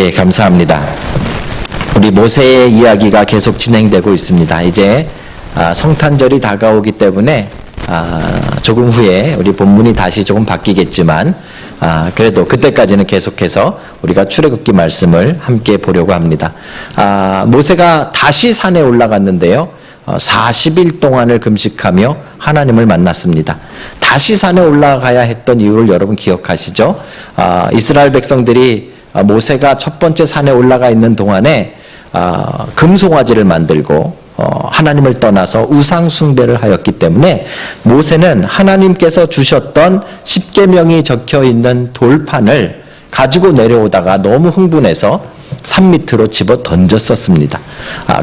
예, 감사합니다. 우리 모세의 이야기가 계속 진행되고 있습니다. 이제 성탄절이 다가오기 때문에 조금 후에 우리 본문이 다시 조금 바뀌겠지만 그래도 그때까지는 계속해서 우리가 출애굽기 말씀을 함께 보려고 합니다. 모세가 다시 산에 올라갔는데요. 40일 동안을 금식하며 하나님을 만났습니다. 다시 산에 올라가야 했던 이유를 여러분 기억하시죠? 이스라엘 백성들이 모세가 첫 번째 산에 올라가 있는 동안에 금송아지를 만들고 하나님을 떠나서 우상 숭배를 하였기 때문에 모세는 하나님께서 주셨던 십계명이 적혀 있는 돌판을 가지고 내려오다가 너무 흥분해서 산 밑으로 집어 던졌었습니다.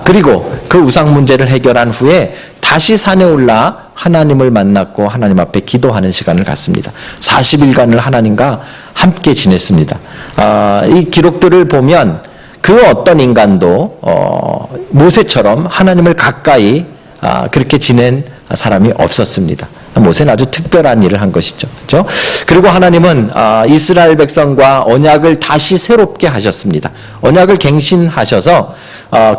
그리고 그 우상 문제를 해결한 후에 다시 산에 올라 하나님을 만났고 하나님 앞에 기도하는 시간을 갖습니다. 40일간을 하나님과 함께 지냈습니다. 이 기록들을 보면 그 어떤 인간도 모세처럼 하나님을 가까이 그렇게 지낸 사람이 없었습니다. 모세는 아주 특별한 일을 한 것이죠. 그렇죠? 그리고 하나님은 이스라엘 백성과 언약을 다시 새롭게 하셨습니다. 언약을 갱신하셔서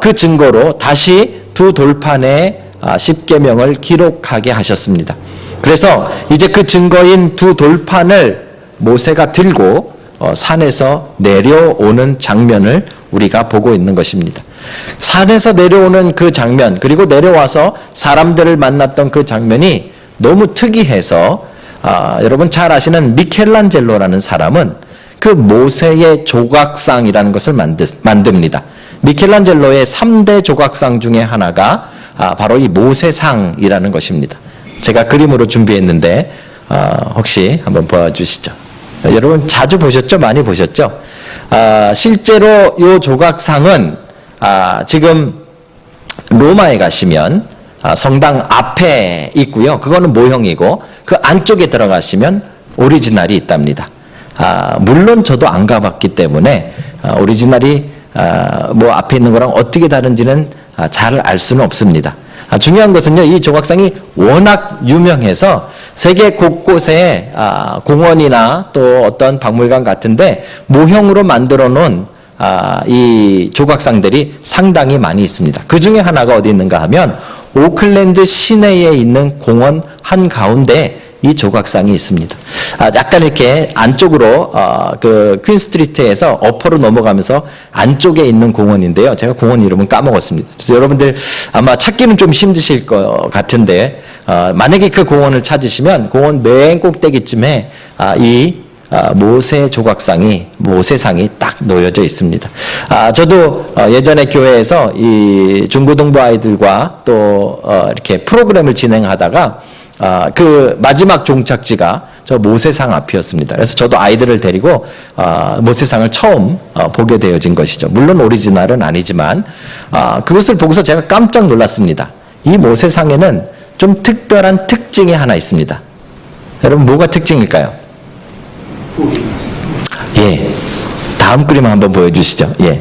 그 증거로 다시 두 돌판에 십계명을 기록하게 하셨습니다. 그래서 이제 그 증거인 두 돌판을 모세가 들고 산에서 내려오는 장면을 우리가 보고 있는 것입니다. 산에서 내려오는 그 장면, 그리고 내려와서 사람들을 만났던 그 장면이 너무 특이해서 여러분 잘 아시는 미켈란젤로라는 사람은 그 모세의 조각상이라는 것을 만듭니다. 미켈란젤로의 3대 조각상 중에 하나가 바로 이 모세상이라는 것입니다. 제가 그림으로 준비했는데 혹시 한번 보여주시죠. 여러분 자주 보셨죠? 많이 보셨죠? 실제로 이 조각상은 지금 로마에 가시면 성당 앞에 있고요. 그거는 모형이고 그 안쪽에 들어가시면 오리지널이 있답니다. 물론 저도 안 가봤기 때문에 오리지널이 뭐 앞에 있는 거랑 어떻게 다른지는 잘 알 수는 없습니다. 중요한 것은요, 이 조각상이 워낙 유명해서 세계 곳곳에 공원이나 또 어떤 박물관 같은데 모형으로 만들어 놓은 이 조각상들이 상당히 많이 있습니다. 그 중에 하나가 어디 있는가 하면 오클랜드 시내에 있는 공원 한가운데 이 조각상이 있습니다. 약간 이렇게 안쪽으로 그 퀸스트리트에서 어퍼로 넘어가면서 안쪽에 있는 공원인데요. 제가 공원 이름은 까먹었습니다. 그래서 여러분들 아마 찾기는 좀 힘드실 것 같은데 만약에 그 공원을 찾으시면 공원 맨 꼭대기쯤에 이 모세 조각상이, 모세상이 딱 놓여져 있습니다. 저도 예전에 교회에서 이 중고등부 아이들과 또 이렇게 프로그램을 진행하다가 그 마지막 종착지가 저 모세상 앞이었습니다. 그래서 저도 아이들을 데리고 모세상을 처음 보게 되어진 것이죠. 물론 오리지널은 아니지만 그것을 보고서 제가 깜짝 놀랐습니다. 이 모세상에는 좀 특별한 특징이 하나 있습니다. 여러분 뭐가 특징일까요? 예, 다음 그림 한번 보여주시죠. 예,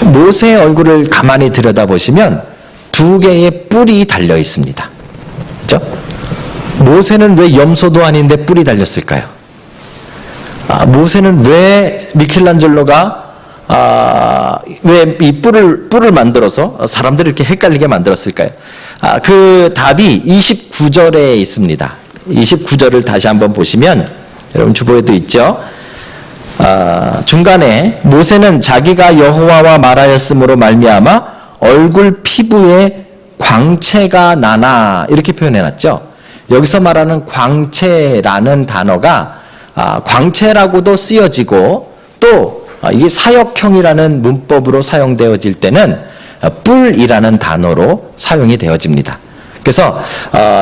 모세의 얼굴을 가만히 들여다보시면 두 개의 뿔이 달려 있습니다. 그렇죠? 모세는 왜 염소도 아닌데 뿔이 달렸을까요? 모세는 왜 미켈란젤로가 왜 이 뿔을 만들어서 사람들을 이렇게 헷갈리게 만들었을까요? 그 답이 29절에 있습니다. 29절을 다시 한번 보시면 여러분 주보에도 있죠. 중간에 모세는 자기가 여호와와 말하였으므로 말미암아 얼굴 피부에 광채가 나나 이렇게 표현해놨죠. 여기서 말하는 광채라는 단어가 광채라고도 쓰여지고 또 이게 사역형이라는 문법으로 사용되어질 때는 뿔이라는 단어로 사용이 되어집니다. 그래서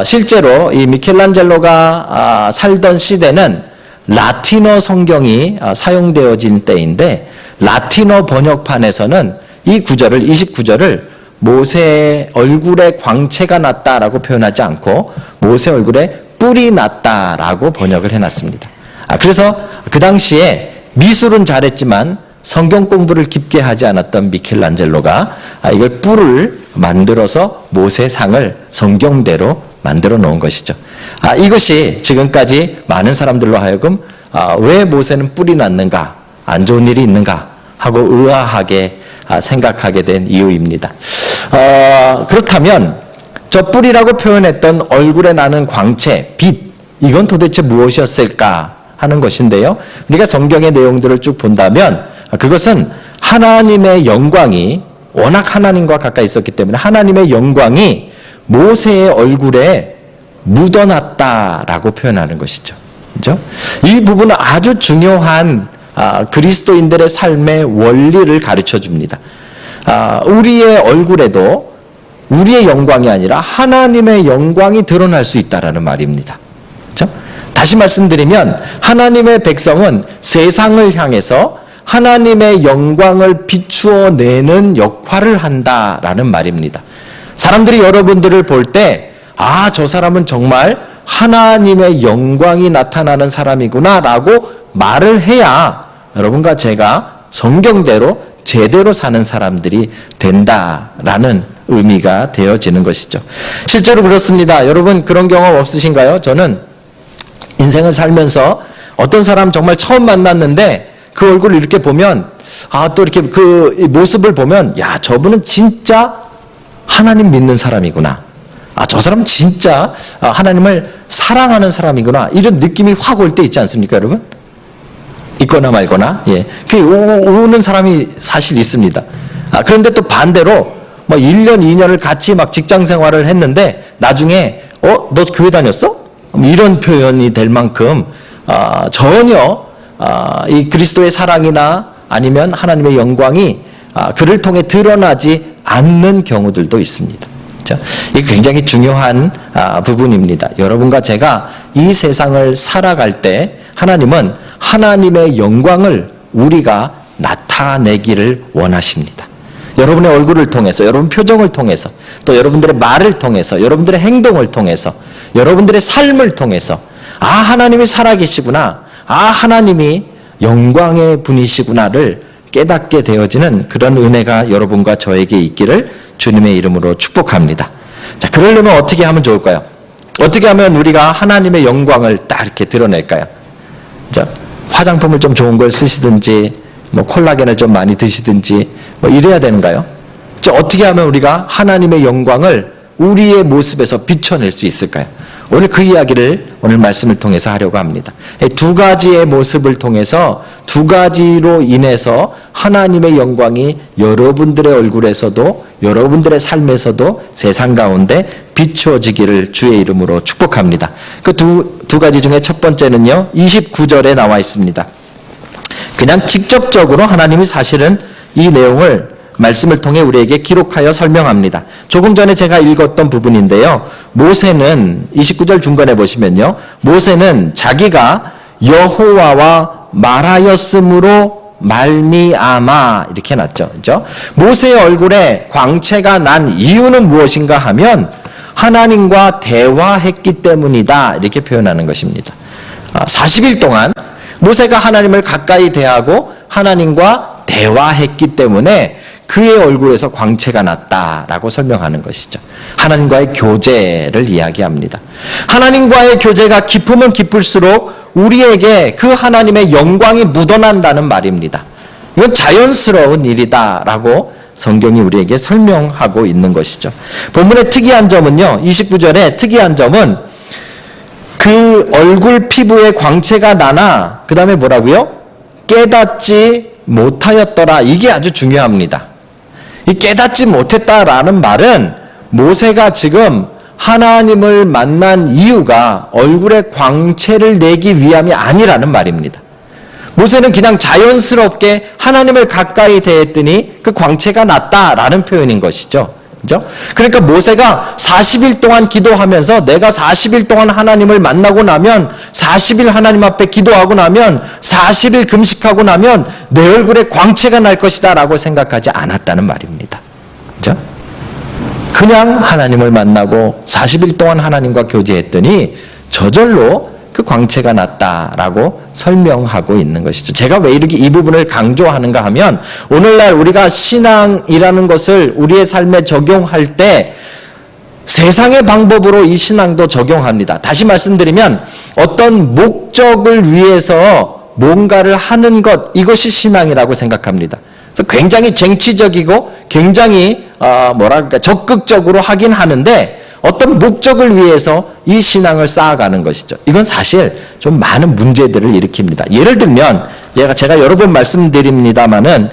실제로 이 미켈란젤로가 살던 시대는 라틴어 성경이 사용되어진 때인데 라틴어 번역판에서는 이 구절을 29절을 모세의 얼굴에 광채가 났다라고 표현하지 않고 모세 얼굴에 뿔이 났다라고 번역을 해놨습니다. 그래서 그 당시에 미술은 잘했지만 성경 공부를 깊게 하지 않았던 미켈란젤로가 이걸 뿔을 만들어서 모세상을 성경대로 만들어 놓은 것이죠. 이것이 지금까지 많은 사람들로 하여금 왜 모세는 뿔이 났는가, 안 좋은 일이 있는가 하고 의아하게 생각하게 된 이유입니다. 그렇다면 저 뿔이라고 표현했던 얼굴에 나는 광채, 빛, 이건 도대체 무엇이었을까 하는 것인데요. 우리가 성경의 내용들을 쭉 본다면 그것은 하나님의 영광이, 워낙 하나님과 가까이 있었기 때문에 하나님의 영광이 모세의 얼굴에 묻어났다라고 표현하는 것이죠. 그렇죠? 이 부분은 아주 중요한 그리스도인들의 삶의 원리를 가르쳐 줍니다. 우리의 얼굴에도 우리의 영광이 아니라 하나님의 영광이 드러날 수 있다라는 말입니다. 그렇죠? 다시 말씀드리면 하나님의 백성은 세상을 향해서 하나님의 영광을 비추어 내는 역할을 한다라는 말입니다. 사람들이 여러분들을 볼 때 저 사람은 정말 하나님의 영광이 나타나는 사람이구나 라고 말을 해야 여러분과 제가 성경대로 제대로 사는 사람들이 된다라는 의미가 되어지는 것이죠. 실제로 그렇습니다. 여러분 그런 경험 없으신가요? 저는 인생을 살면서 어떤 사람 정말 처음 만났는데 그 얼굴을 이렇게 보면 또 이렇게 그 모습을 보면 저분은 진짜 하나님 믿는 사람이구나. 저 사람은 진짜 하나님을 사랑하는 사람이구나. 이런 느낌이 확 올 때 있지 않습니까, 여러분? 있거나 말거나. 그 오는 사람이 사실 있습니다. 그런데 또 반대로 1년, 2년을 같이 막 직장 생활을 했는데 나중에 너 교회 다녔어? 이런 표현이 될 만큼 전혀 이 그리스도의 사랑이나 아니면 하나님의 영광이 그를 통해 드러나지 않는 경우들도 있습니다. 이게 굉장히 중요한 부분입니다. 여러분과 제가 이 세상을 살아갈 때 하나님은 하나님의 영광을 우리가 나타내기를 원하십니다. 여러분의 얼굴을 통해서, 여러분 표정을 통해서, 또 여러분들의 말을 통해서, 여러분들의 행동을 통해서, 여러분들의 삶을 통해서 하나님이 살아계시구나, 하나님이 영광의 분이시구나를 깨닫게 되어지는 그런 은혜가 여러분과 저에게 있기를 주님의 이름으로 축복합니다. 자, 그러려면 어떻게 하면 좋을까요? 어떻게 하면 우리가 하나님의 영광을 딱 이렇게 드러낼까요? 자, 화장품을 좀 좋은 걸 쓰시든지, 콜라겐을 좀 많이 드시든지, 이래야 되는가요? 자, 어떻게 하면 우리가 하나님의 영광을 우리의 모습에서 비춰낼 수 있을까요? 오늘 그 이야기를 오늘 말씀을 통해서 하려고 합니다. 두 가지의 모습을 통해서 두 가지로 인해서 하나님의 영광이 여러분들의 얼굴에서도 여러분들의 삶에서도 세상 가운데 비추어지기를 주의 이름으로 축복합니다. 그 두 가지 중에 첫 번째는요, 29절에 나와 있습니다. 그냥 직접적으로 하나님이 사실은 이 내용을 말씀을 통해 우리에게 기록하여 설명합니다. 조금 전에 제가 읽었던 부분인데요. 모세는 29절 중간에 보시면요. 모세는 자기가 여호와와 말하였으므로 말미암아 이렇게 놨죠. 그렇죠? 모세의 얼굴에 광채가 난 이유는 무엇인가 하면 하나님과 대화했기 때문이다 이렇게 표현하는 것입니다. 40일 동안 모세가 하나님을 가까이 대하고 하나님과 대화했기 때문에 그의 얼굴에서 광채가 났다라고 설명하는 것이죠. 하나님과의 교제를 이야기합니다. 하나님과의 교제가 깊으면 깊을수록 우리에게 그 하나님의 영광이 묻어난다는 말입니다. 이건 자연스러운 일이다라고 성경이 우리에게 설명하고 있는 것이죠. 본문의 특이한 점은요, 29절에 특이한 점은 그 얼굴 피부에 광채가 나나 그 다음에 뭐라고요? 깨닫지 못하였더라. 이게 아주 중요합니다. 이 깨닫지 못했다라는 말은 모세가 지금 하나님을 만난 이유가 얼굴에 광채를 내기 위함이 아니라는 말입니다. 모세는 그냥 자연스럽게 하나님을 가까이 대했더니 그 광채가 났다라는 표현인 것이죠. 그죠? 그러니까 모세가 40일 동안 기도하면서 내가 40일 동안 하나님을 만나고 나면 40일 하나님 앞에 기도하고 나면 40일 금식하고 나면 내 얼굴에 광채가 날 것이다 라고 생각하지 않았다는 말입니다. 그죠? 그냥 하나님을 만나고 40일 동안 하나님과 교제했더니 저절로 그 광채가 났다라고 설명하고 있는 것이죠. 제가 왜 이렇게 이 부분을 강조하는가 하면 오늘날 우리가 신앙이라는 것을 우리의 삶에 적용할 때 세상의 방법으로 이 신앙도 적용합니다. 다시 말씀드리면 어떤 목적을 위해서 뭔가를 하는 것, 이것이 신앙이라고 생각합니다. 그래서 굉장히 쟁취적이고 굉장히 뭐랄까 적극적으로 하긴 하는데 어떤 목적을 위해서 이 신앙을 쌓아가는 것이죠. 이건 사실 좀 많은 문제들을 일으킵니다. 예를 들면 제가 여러 번 말씀드립니다마는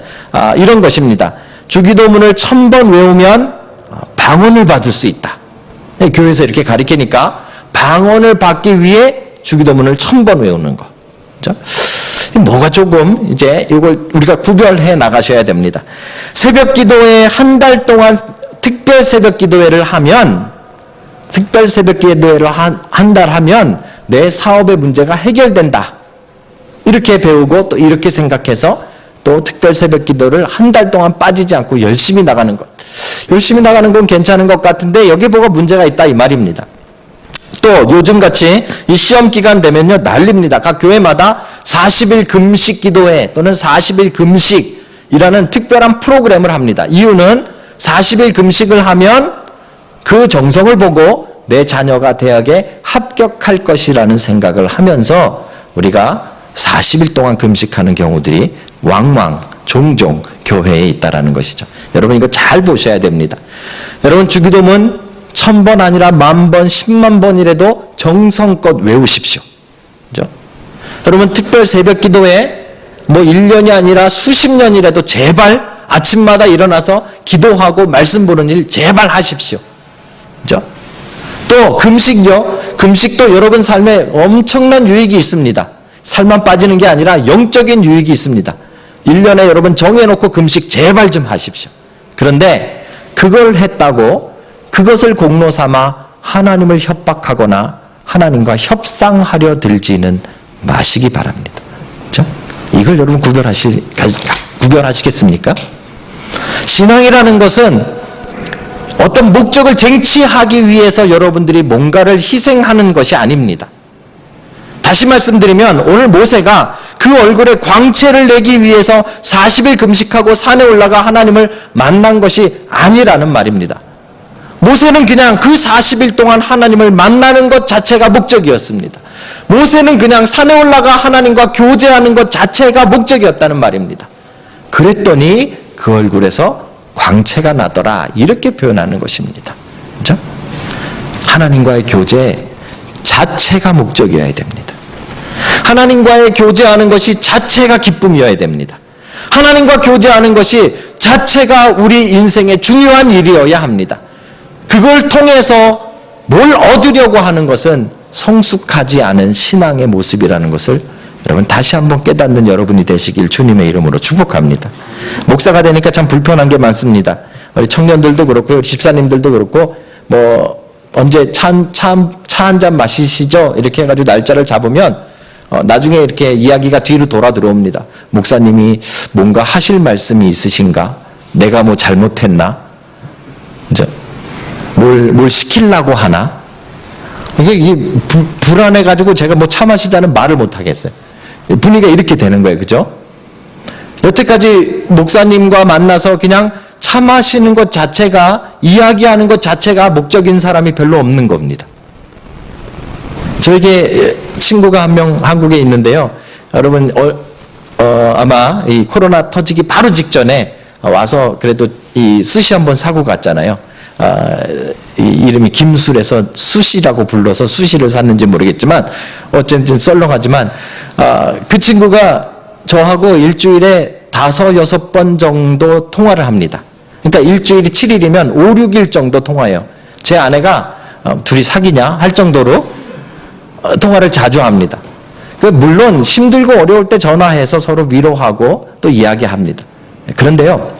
이런 것입니다. 주기도문을 1000번 외우면 방언을 받을 수 있다. 교회에서 이렇게 가르치니까 방언을 받기 위해 주기도문을 1000번 외우는 거. 그렇죠? 뭐가 조금 이제 이걸 우리가 구별해 나가셔야 됩니다. 새벽 기도회 한 달 동안 특별 새벽 기도회를 하면 특별 새벽 기도회를 한 달 하면 내 사업의 문제가 해결된다. 이렇게 배우고 또 이렇게 생각해서 또 특별 새벽 기도를 한 달 동안 빠지지 않고 열심히 나가는 것. 열심히 나가는 건 괜찮은 것 같은데 여기에 뭐가 문제가 있다 이 말입니다. 또 요즘같이 이 시험 기간 되면요 난립니다. 각 교회마다 40일 금식 기도회 또는 40일 금식이라는 특별한 프로그램을 합니다. 이유는 40일 금식을 하면 그 정성을 보고 내 자녀가 대학에 합격할 것이라는 생각을 하면서 우리가 40일 동안 금식하는 경우들이 종종 교회에 있다라는 것이죠. 여러분 이거 잘 보셔야 됩니다. 여러분 주기도문 1000번 아니라 10,000번, 10만 번이라도 정성껏 외우십시오. 그죠? 여러분 특별 새벽 기도회 1년이 아니라 수십 년이라도 제발 아침마다 일어나서 기도하고 말씀 보는 일 제발 하십시오. 그죠? 또 금식요. 금식도 여러분 삶에 엄청난 유익이 있습니다. 살만 빠지는 게 아니라 영적인 유익이 있습니다. 1년에 여러분 정해놓고 금식 제발 좀 하십시오. 그런데 그걸 했다고 그것을 공로 삼아 하나님을 협박하거나 하나님과 협상하려 들지는 마시기 바랍니다. 그렇죠? 이걸 여러분 구별하시겠습니까? 신앙이라는 것은 어떤 목적을 쟁취하기 위해서 여러분들이 뭔가를 희생하는 것이 아닙니다. 다시 말씀드리면 오늘 모세가 그 얼굴에 광채를 내기 위해서 40일 금식하고 산에 올라가 하나님을 만난 것이 아니라는 말입니다. 모세는 그냥 그 40일 동안 하나님을 만나는 것 자체가 목적이었습니다. 모세는 그냥 산에 올라가 하나님과 교제하는 것 자체가 목적이었다는 말입니다. 그랬더니 그 얼굴에서 광채가 나더라 이렇게 표현하는 것입니다. 그렇죠? 하나님과의 교제 자체가 목적이어야 됩니다. 하나님과의 교제하는 것이 자체가 기쁨이어야 됩니다. 하나님과 교제하는 것이 자체가 우리 인생의 중요한 일이어야 합니다. 그걸 통해서 뭘 얻으려고 하는 것은 성숙하지 않은 신앙의 모습이라는 것을 여러분 다시 한번 깨닫는 여러분이 되시길 주님의 이름으로 축복합니다. 목사가 되니까 참 불편한 게 많습니다. 우리 청년들도 그렇고 우리 집사님들도 그렇고 언제 차 한 잔 마시시죠? 이렇게 해가지고 날짜를 잡으면 나중에 이렇게 이야기가 뒤로 돌아 들어옵니다. 목사님이 뭔가 하실 말씀이 있으신가? 내가 뭐 잘못했나? 이제 뭘 시키려고 하나? 이게 불안해가지고 제가 차 마시자는 말을 못 하겠어요. 분위기가 이렇게 되는 거예요. 그죠? 여태까지 목사님과 만나서 그냥 차 마시는 것 자체가, 이야기하는 것 자체가 목적인 사람이 별로 없는 겁니다. 저에게 친구가 한 명 한국에 있는데요. 여러분, 아마 이 코로나 터지기 바로 직전에 와서 그래도 이 스시 한번 사고 갔잖아요. 이름이 김술에서 수시라고 불러서 수시를 샀는지 모르겠지만 어쨌든 좀 썰렁하지만 그 친구가 저하고 일주일에 5-6번 정도 통화를 합니다. 그러니까 일주일이 7일이면 5-6일 정도 통화해요. 제 아내가 둘이 사귀냐 할 정도로 통화를 자주 합니다. 물론 힘들고 어려울 때 전화해서 서로 위로하고 또 이야기합니다. 그런데요,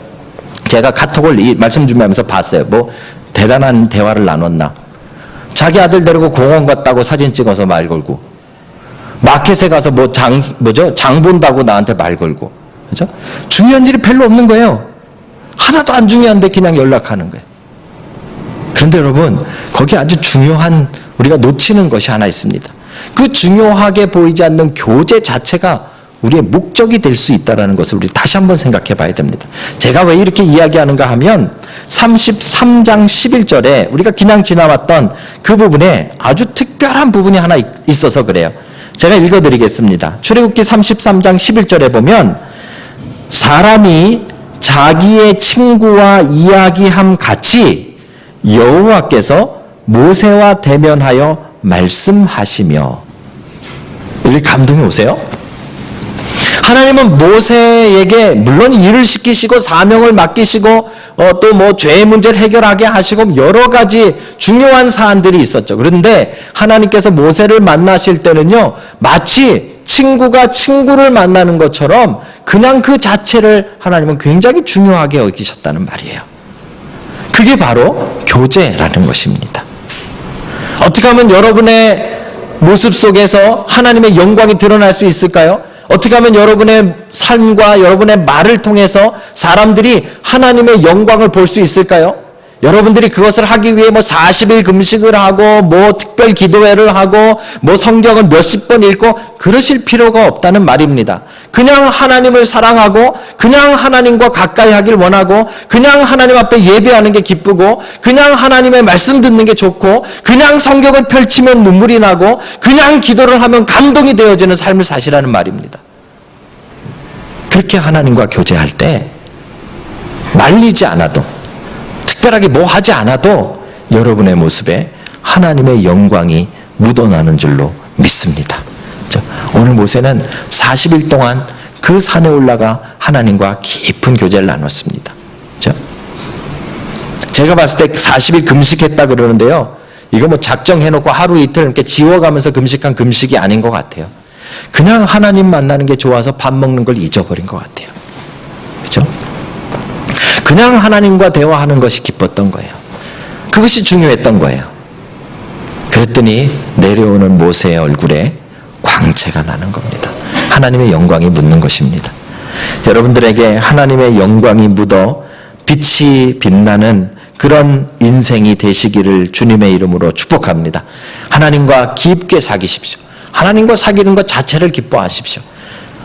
제가 카톡을 말씀 준비하면서 봤어요. 대단한 대화를 나눴나. 자기 아들 데리고 공원 갔다고 사진 찍어서 말 걸고, 마켓에 가서 장 본다고 나한테 말 걸고, 그죠? 중요한 일이 별로 없는 거예요. 하나도 안 중요한데 그냥 연락하는 거예요. 그런데 여러분, 거기 아주 중요한 우리가 놓치는 것이 하나 있습니다. 그 중요하게 보이지 않는 교제 자체가 우리의 목적이 될 수 있다는 것을 우리 다시 한번 생각해 봐야 됩니다. 제가 왜 이렇게 이야기하는가 하면 33장 11절에 우리가 그냥 지나왔던 그 부분에 아주 특별한 부분이 하나 있어서 그래요. 제가 읽어드리겠습니다. 출애굽기 33장 11절에 보면 사람이 자기의 친구와 이야기함 같이 여호와께서 모세와 대면하여 말씀하시며. 이렇게 감동이 오세요? 하나님은 모세에게 물론 일을 시키시고 사명을 맡기시고 또 뭐 죄의 문제를 해결하게 하시고 여러 가지 중요한 사안들이 있었죠. 그런데 하나님께서 모세를 만나실 때는요, 마치 친구가 친구를 만나는 것처럼 그냥 그 자체를 하나님은 굉장히 중요하게 여기셨다는 말이에요. 그게 바로 교제라는 것입니다. 어떻게 하면 여러분의 모습 속에서 하나님의 영광이 드러날 수 있을까요? 어떻게 하면 여러분의 삶과 여러분의 말을 통해서 사람들이 하나님의 영광을 볼 수 있을까요? 여러분들이 그것을 하기 위해 뭐 40일 금식을 하고 뭐 특별 기도회를 하고 뭐 성경을 몇십 번 읽고 그러실 필요가 없다는 말입니다. 그냥 하나님을 사랑하고 그냥 하나님과 가까이 하길 원하고 그냥 하나님 앞에 예배하는 게 기쁘고 그냥 하나님의 말씀 듣는 게 좋고 그냥 성경을 펼치면 눈물이 나고 그냥 기도를 하면 감동이 되어지는 삶을 사시라는 말입니다. 그렇게 하나님과 교제할 때 말리지 않아도 특별하게 뭐 하지 않아도 여러분의 모습에 하나님의 영광이 묻어나는 줄로 믿습니다. 오늘 모세는 40일 동안 그 산에 올라가 하나님과 깊은 교제를 나눴습니다. 제가 봤을 때 40일 금식했다 그러는데요, 이거 뭐 작정해놓고 하루 이틀 이렇게 지워가면서 금식한 금식이 아닌 것 같아요. 그냥 하나님 만나는 게 좋아서 밥 먹는 걸 잊어버린 것 같아요. 그렇죠? 그냥 하나님과 대화하는 것이 기뻤던 거예요. 그것이 중요했던 거예요. 그랬더니 내려오는 모세의 얼굴에 광채가 나는 겁니다. 하나님의 영광이 묻는 것입니다. 여러분들에게 하나님의 영광이 묻어 빛이 빛나는 그런 인생이 되시기를 주님의 이름으로 축복합니다. 하나님과 깊게 사귀십시오. 하나님과 사귀는 것 자체를 기뻐하십시오.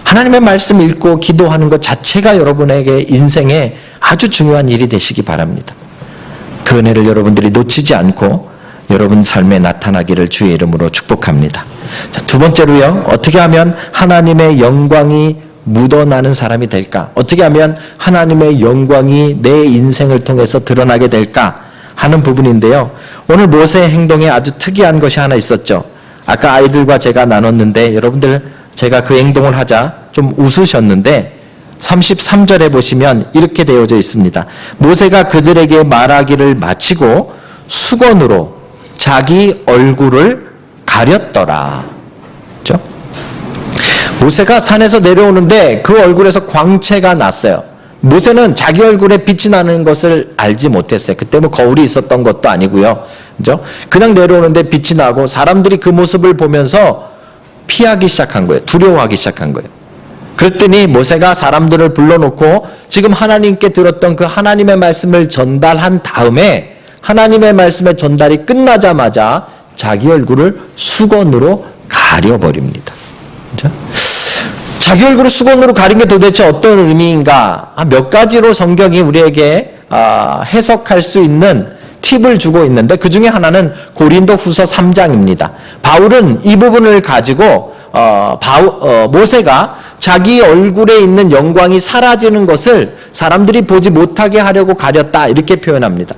하나님의 말씀 읽고 기도하는 것 자체가 여러분에게 인생에 아주 중요한 일이 되시기 바랍니다. 그 은혜를 여러분들이 놓치지 않고 여러분 삶에 나타나기를 주의 이름으로 축복합니다. 자, 두 번째로요, 어떻게 하면 하나님의 영광이 묻어나는 사람이 될까? 어떻게 하면 하나님의 영광이 내 인생을 통해서 드러나게 될까? 하는 부분인데요. 오늘 모세의 행동에 아주 특이한 것이 하나 있었죠. 아까 아이들과 제가 나눴는데 여러분들 제가 그 행동을 하자 좀 웃으셨는데 33절에 보시면 이렇게 되어져 있습니다. 모세가 그들에게 말하기를 마치고 수건으로 자기 얼굴을 가렸더라. 그렇죠? 모세가 산에서 내려오는데 그 얼굴에서 광채가 났어요. 모세는 자기 얼굴에 빛이 나는 것을 알지 못했어요. 그때 뭐 거울이 있었던 것도 아니고요. 그죠? 그냥 내려오는데 빛이 나고 사람들이 그 모습을 보면서 피하기 시작한 거예요. 두려워하기 시작한 거예요. 그랬더니 모세가 사람들을 불러놓고 지금 하나님께 들었던 그 하나님의 말씀을 전달한 다음에 하나님의 말씀의 전달이 끝나자마자 자기 얼굴을 수건으로 가려버립니다. 그죠? 자기 얼굴을 수건으로 가린 게 도대체 어떤 의미인가? 몇 가지로 성경이 우리에게 해석할 수 있는 팁을 주고 있는데 그 중에 하나는 고린도 후서 3장입니다. 바울은 이 부분을 가지고 모세가 자기 얼굴에 있는 영광이 사라지는 것을 사람들이 보지 못하게 하려고 가렸다 이렇게 표현합니다.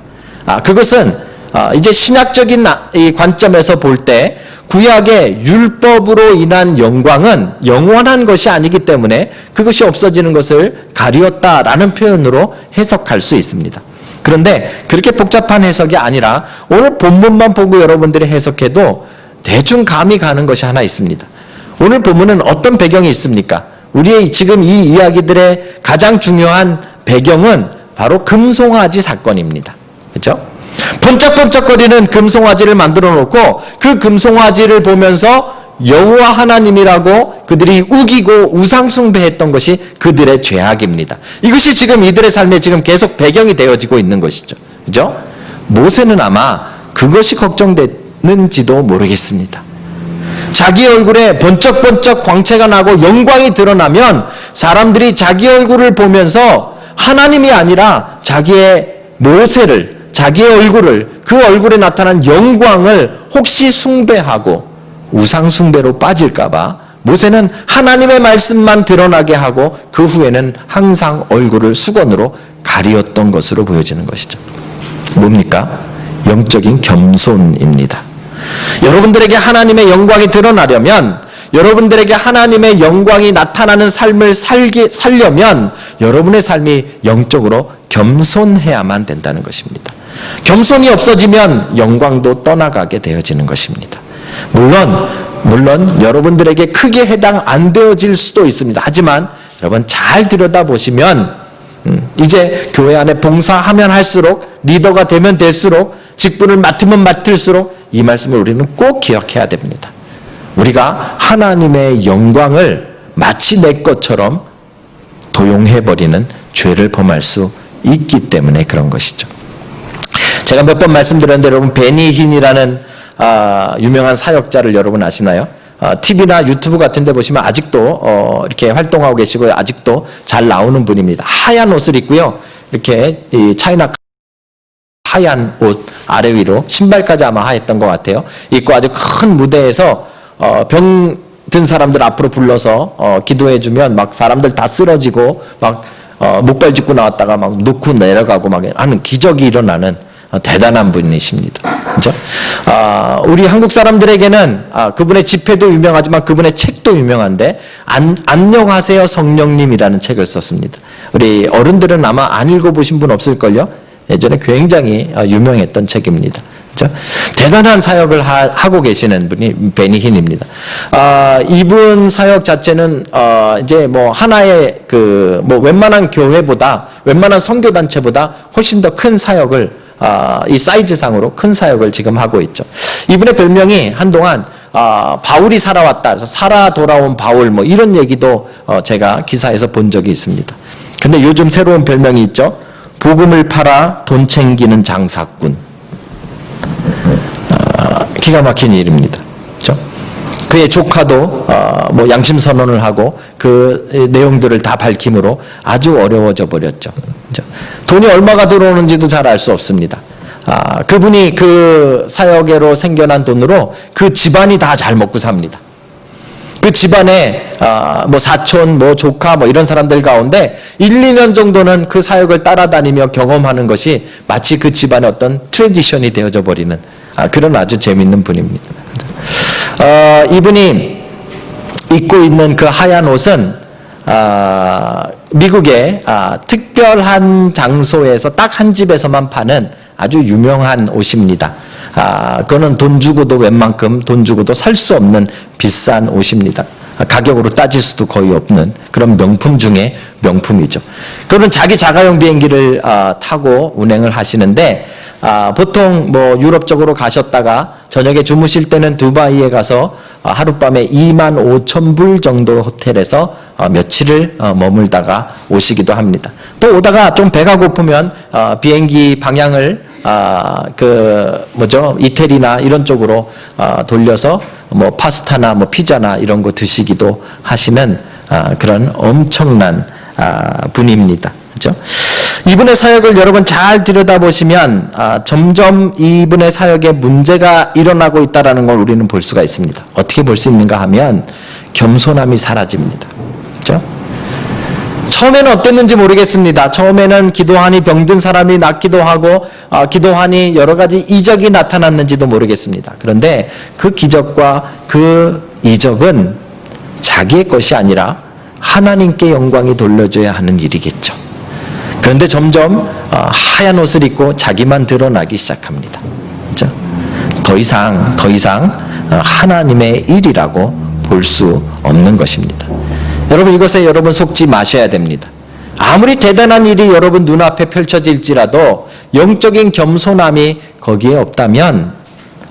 그것은 이제 신약적인 이 관점에서 볼 때 구약의 율법으로 인한 영광은 영원한 것이 아니기 때문에 그것이 없어지는 것을 가리었다라는 표현으로 해석할 수 있습니다. 그런데 그렇게 복잡한 해석이 아니라 오늘 본문만 보고 여러분들이 해석해도 대충 감이 가는 것이 하나 있습니다. 오늘 본문은 어떤 배경이 있습니까? 우리의 지금 이 이야기들의 가장 중요한 배경은 바로 금송아지 사건입니다. 그렇죠? 번쩍번쩍거리는 금송아지를 만들어 놓고 그 금송아지를 보면서 여호와 하나님이라고 그들이 우기고 우상숭배했던 것이 그들의 죄악입니다. 이것이 지금 이들의 삶에 지금 계속 배경이 되어지고 있는 것이죠. 그죠? 모세는 아마 그것이 걱정되는지도 모르겠습니다. 자기 얼굴에 번쩍번쩍 광채가 나고 영광이 드러나면 사람들이 자기 얼굴을 보면서 하나님이 아니라 자기의 모세를, 자기의 얼굴을, 그 얼굴에 나타난 영광을 혹시 숭배하고 우상숭배로 빠질까봐 모세는 하나님의 말씀만 드러나게 하고 그 후에는 항상 얼굴을 수건으로 가리었던 것으로 보여지는 것이죠. 뭡니까? 영적인 겸손입니다. 여러분들에게 하나님의 영광이 드러나려면, 여러분들에게 하나님의 영광이 나타나는 삶을 살려면 여러분의 삶이 영적으로 겸손해야만 된다는 것입니다. 겸손이 없어지면 영광도 떠나가게 되어지는 것입니다. 물론 여러분들에게 크게 해당 안 되어질 수도 있습니다. 하지만 여러분 잘 들여다보시면 이제 교회 안에 봉사하면 할수록, 리더가 되면 될수록, 직분을 맡으면 맡을수록 이 말씀을 우리는 꼭 기억해야 됩니다. 우리가 하나님의 영광을 마치 내 것처럼 도용해버리는 죄를 범할 수 있기 때문에 그런 것이죠. 제가 몇 번 말씀드렸는데 여러분, 베니 힌이라는 유명한 사역자를 여러분 아시나요? TV나 유튜브 같은 데 보시면 아직도 이렇게 활동하고 계시고 아직도 잘 나오는 분입니다. 하얀 옷을 입고요. 이렇게 이 차이나 하얀 옷 아래 위로 신발까지 아마 하였던 것 같아요. 입고 아주 큰 무대에서 병든 사람들 앞으로 불러서 기도해주면 막 사람들 다 쓰러지고 막 목발 짚고 나왔다가 막 놓고 내려가고 막 하는 기적이 일어나는 대단한 분이십니다. 그죠? 우리 한국 사람들에게는 그분의 집회도 유명하지만 그분의 책도 유명한데 안녕하세요 성령님이라는 책을 썼습니다. 우리 어른들은 아마 안 읽어보신 분 없을걸요? 예전에 굉장히 유명했던 책입니다. 그죠? 대단한 사역을 하고 계시는 분이 베니 힌입니다. 이분 사역 자체는 이제 뭐 하나의 뭐 웬만한 교회보다, 웬만한 선교단체보다 훨씬 더 큰 사역을 이 사이즈상으로 큰 사역을 지금 하고 있죠. 이분의 별명이 한동안 바울이 살아왔다, 그래서 살아 돌아온 바울 뭐 이런 얘기도 제가 기사에서 본 적이 있습니다. 근데 요즘 새로운 별명이 있죠. 복음을 팔아 돈 챙기는 장사꾼. 기가 막힌 일입니다. 그렇죠? 그의 조카도 뭐 양심 선언을 하고 그 내용들을 다 밝힘으로 아주 어려워져 버렸죠. 그렇죠? 돈이 얼마가 들어오는지도 잘 알 수 없습니다. 그분이 그 사역회로 생겨난 돈으로 그 집안이 다 잘 먹고 삽니다. 그 집안에 뭐 사촌, 뭐 조카, 뭐 이런 사람들 가운데 1, 2년 정도는 그 사역을 따라다니며 경험하는 것이 마치 그 집안의 어떤 트레디션이 되어져 버리는 그런 아주 재밌는 분입니다. 이분이 입고 있는 그 하얀 옷은 미국의 특별한 장소에서 딱 한 집에서만 파는 아주 유명한 옷입니다. 그거는 돈 주고도 웬만큼 돈 주고도 살 수 없는 비싼 옷입니다. 가격으로 따질 수도 거의 없는 그런 명품 중에 명품이죠. 그거는 자기 자가용 비행기를 타고 운행을 하시는데 보통 뭐 유럽 쪽으로 가셨다가 저녁에 주무실 때는 두바이에 가서 하룻밤에 25,000불 정도 호텔에서 며칠을 머물다가 오시기도 합니다. 또 오다가 좀 배가 고프면 비행기 방향을 이태리나 이런 쪽으로 돌려서 뭐 파스타나 뭐 피자나 이런 거 드시기도 하시는 그런 엄청난 분입니다. 그렇죠? 이분의 사역을 여러분 잘 들여다보시면 점점 이분의 사역에 문제가 일어나고 있다는 걸 우리는 볼 수가 있습니다. 어떻게 볼 수 있는가 하면 겸손함이 사라집니다. 그렇죠? 처음에는 어땠는지 모르겠습니다. 처음에는 기도하니 병든 사람이 낫기도 하고 기도하니 여러 가지 이적이 나타났는지도 모르겠습니다. 그런데 그 기적과 그 이적은 자기의 것이 아니라 하나님께 영광이 돌려져야 하는 일이겠죠. 그런데 점점 하얀 옷을 입고 자기만 드러나기 시작합니다. 그렇죠? 더 이상 하나님의 일이라고 볼 수 없는 것입니다. 여러분, 이것에 여러분 속지 마셔야 됩니다. 아무리 대단한 일이 여러분 눈앞에 펼쳐질지라도 영적인 겸손함이 거기에 없다면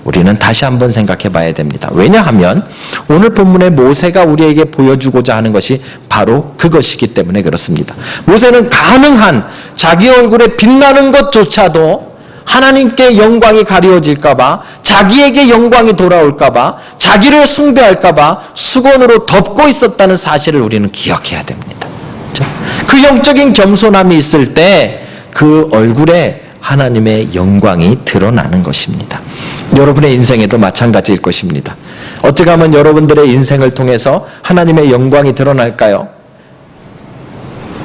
우리는 다시 한번 생각해 봐야 됩니다. 왜냐하면 오늘 본문의 모세가 우리에게 보여주고자 하는 것이 바로 그것이기 때문에 그렇습니다. 모세는 가능한 자기 얼굴에 빛나는 것조차도 하나님께 영광이 가리워질까봐, 자기에게 영광이 돌아올까봐, 자기를 숭배할까봐 수건으로 덮고 있었다는 사실을 우리는 기억해야 됩니다. 그 영적인 겸손함이 있을 때 그 얼굴에 하나님의 영광이 드러나는 것입니다. 여러분의 인생에도 마찬가지일 것입니다. 어떻게 하면 여러분들의 인생을 통해서 하나님의 영광이 드러날까요?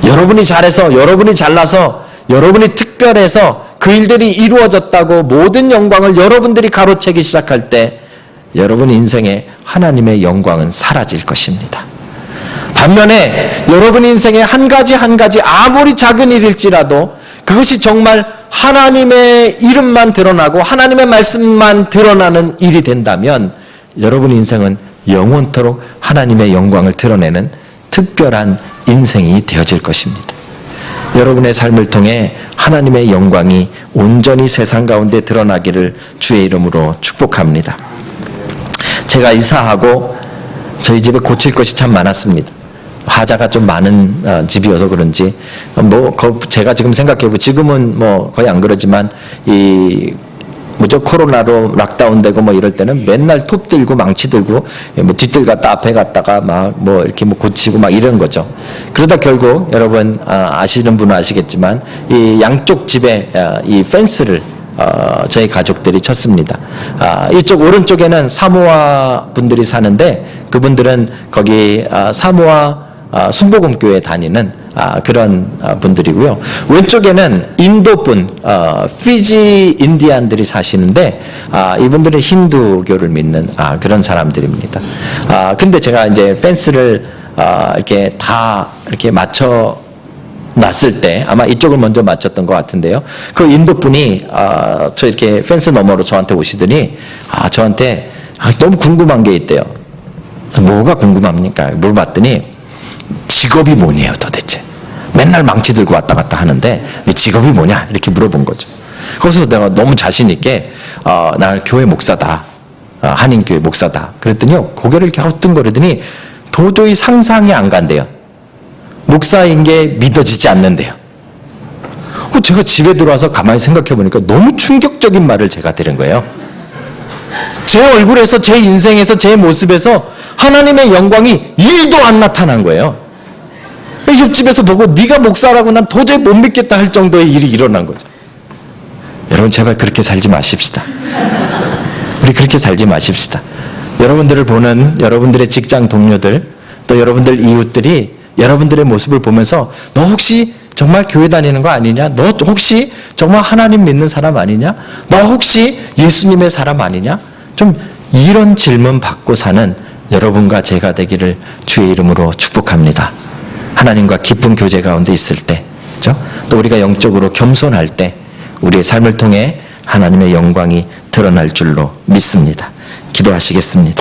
여러분이 잘해서, 여러분이 잘나서, 여러분이 특별해서 그 일들이 이루어졌다고 모든 영광을 여러분들이 가로채기 시작할 때 여러분 인생에 하나님의 영광은 사라질 것입니다. 반면에 여러분 인생의 한 가지 한 가지 아무리 작은 일일지라도 그것이 정말 하나님의 이름만 드러나고 하나님의 말씀만 드러나는 일이 된다면 여러분 인생은 영원토록 하나님의 영광을 드러내는 특별한 인생이 되어질 것입니다. 여러분의 삶을 통해 하나님의 영광이 온전히 세상 가운데 드러나기를 주의 이름으로 축복합니다. 제가 이사하고 저희 집에 고칠 것이 참 많았습니다. 화자가 좀 많은 집이어서 그런지 제가 지금 생각해보면 지금은 거의 안 그러지만 코로나로 락다운되고 이럴 때는 맨날 톱 들고 망치 들고 뒷뜰 갔다 앞에 갔다가 이렇게 고치고 이런 거죠. 그러다 결국 여러분 아시는 분은 아시겠지만 이 양쪽 집에 이 펜스를 저희 가족들이 쳤습니다. 이쪽 오른쪽에는 사모아 분들이 사는데 그분들은 거기 사모아 순복음교회 다니는 그런 분들이고요. 왼쪽에는 인도분, 피지 인디안들이 사시는데 이분들은 힌두교를 믿는 그런 사람들입니다. 근데 제가 이제 펜스를 이렇게 다 이렇게 맞춰 놨을 때 아마 이쪽을 먼저 맞췄던 것 같은데요. 그 인도분이 저 이렇게 펜스 너머로 저한테 오시더니 저한테 너무 궁금한 게 있대요. 뭐가 궁금합니까? 물어봤더니 직업이 뭐냐요 도대체. 맨날 망치 들고 왔다 갔다 하는데 네 직업이 뭐냐 이렇게 물어본 거죠. 거기서 내가 너무 자신 있게 나 교회 목사다. 한인교회 목사다. 그랬더니요 고개를 이렇게 헛둥거리더니 도저히 상상이 안 간대요. 목사인 게 믿어지지 않는데요. 제가 집에 들어와서 가만히 생각해 보니까 너무 충격적인 말을 제가 들은 거예요. 제 얼굴에서, 제 인생에서, 제 모습에서 하나님의 영광이 1도 안 나타난 거예요. 옆집에서 보고 네가 목사라고 난 도저히 못 믿겠다 할 정도의 일이 일어난 거죠. 여러분 제발 그렇게 살지 마십시다. 우리 그렇게 살지 마십시다. 여러분들을 보는 여러분들의 직장 동료들 또 여러분들 이웃들이 여러분들의 모습을 보면서 너 혹시 정말 교회 다니는 거 아니냐? 너 혹시 정말 하나님 믿는 사람 아니냐? 너 혹시 예수님의 사람 아니냐? 좀 이런 질문 받고 사는 여러분과 제가 되기를 주의 이름으로 축복합니다. 하나님과 깊은 교제 가운데 있을 때, 그렇죠? 또 우리가 영적으로 겸손할 때 우리의 삶을 통해 하나님의 영광이 드러날 줄로 믿습니다. 기도하시겠습니다.